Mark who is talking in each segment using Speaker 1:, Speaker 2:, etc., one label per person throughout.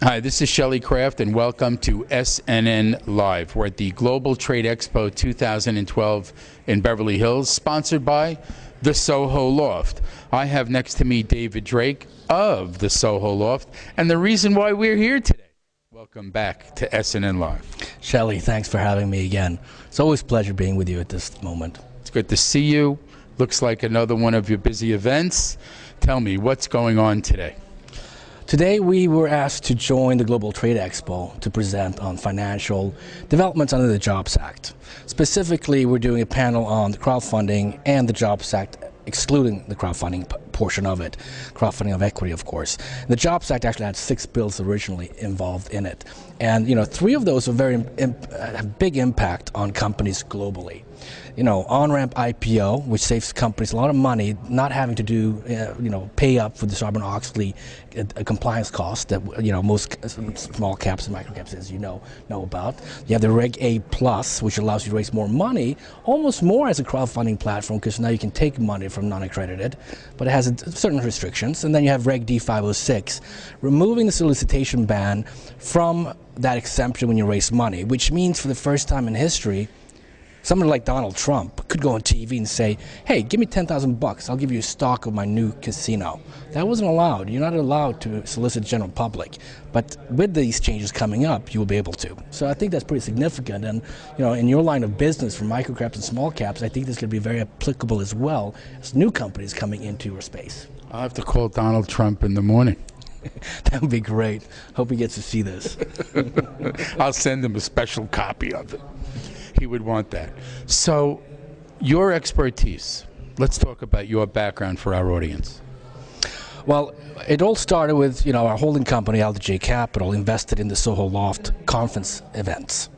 Speaker 1: Hi, this is Shelley Kraft, and welcome to SNN Live. We're at the Global Trade Expo 2012 in Beverly Hills, sponsored by the Soho Loft. I have next to me David Drake of the Soho Loft, and the reason why we're here today. Welcome back to SNN Live.
Speaker 2: Shelley, thanks for having me again. It's always a pleasure being with you at this moment.
Speaker 1: It's good to see you. Looks like another one of your busy events. Tell me, what's going on today?
Speaker 2: Today we were asked to join the Global Trade Expo to present on financial developments under the Jobs Act. Specifically, we're doing a panel on the crowdfunding and the Jobs Act, excluding the crowdfunding portion of it, crowdfunding of equity, of course. The Jobs Act actually had 6 bills originally involved in it. And, 3 of those have big impact on companies globally. On-ramp IPO, which saves companies a lot of money, not having to do, pay up for the Sarbanes-Oxley compliance costs that, most small caps and micro caps, as you know about. You have the Reg A+, which allows you to raise more money, almost more as a crowdfunding platform, because now you can take money from non-accredited, but it has certain restrictions. And then you have Reg D 506, removing the solicitation ban from that exemption when you raise money, which means for the first time in history, someone like Donald Trump could go on TV and say, hey, give me $10,000 I'll give you a stock of my new casino. That wasn't allowed. You're not allowed to solicit the general public. But with these changes coming up, you will be able to. So I think that's pretty significant. And in your line of business for micro caps and small caps, I think this could be very applicable as well as new companies coming into your space.
Speaker 1: I'll have to call Donald Trump in the morning.
Speaker 2: That would be great. Hope he gets to see this.
Speaker 1: I'll send him a special copy of it. He would want that. So, your expertise. Let's talk about your background for our audience.
Speaker 2: Well, it all started with, our holding company, LDJ Capital, invested in the Soho Loft conference events.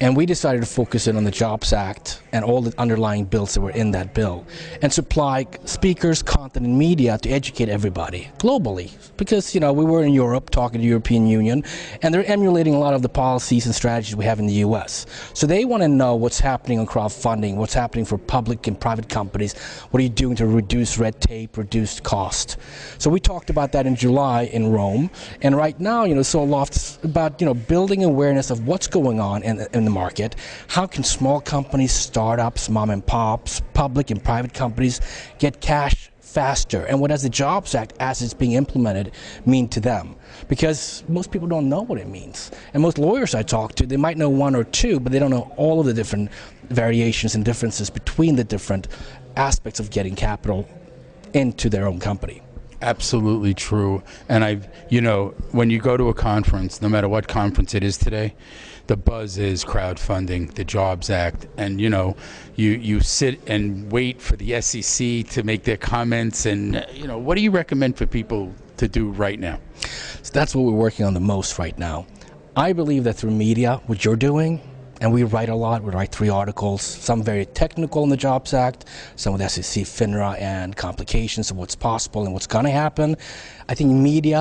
Speaker 2: And we decided to focus in on the Jobs Act and all the underlying bills that were in that bill and supply speakers, content, and media to educate everybody globally. Because, we were in Europe talking to the European Union, and they're emulating a lot of the policies and strategies we have in the U.S. So they want to know what's happening on crowdfunding, what's happening for public and private companies, what are you doing to reduce red tape, reduce cost. So we talked about that in July in Rome, and right now, Soho Loft is about, building awareness of what's going on in the market. How can small companies, startups, mom and pops, public and private companies get cash faster? And what does the Jobs Act, as it's being implemented, mean to them? Because most people don't know what it means. And most lawyers I talk to, they might know 1 or 2, but they don't know all of the different variations and differences between the different aspects of getting capital into their own company.
Speaker 1: Absolutely true. And when you go to a conference, no matter what conference it is today, the buzz is crowdfunding, the Jobs Act, and you sit and wait for the SEC to make their comments. And what do you recommend for people to do right now?
Speaker 2: So that's what we're working on the most right now. I believe that through media, what you're doing, and we write a lot. We write 3 articles, some very technical in the Jobs Act, some with SEC, FINRA, and complications of what's possible and what's going to happen. I think media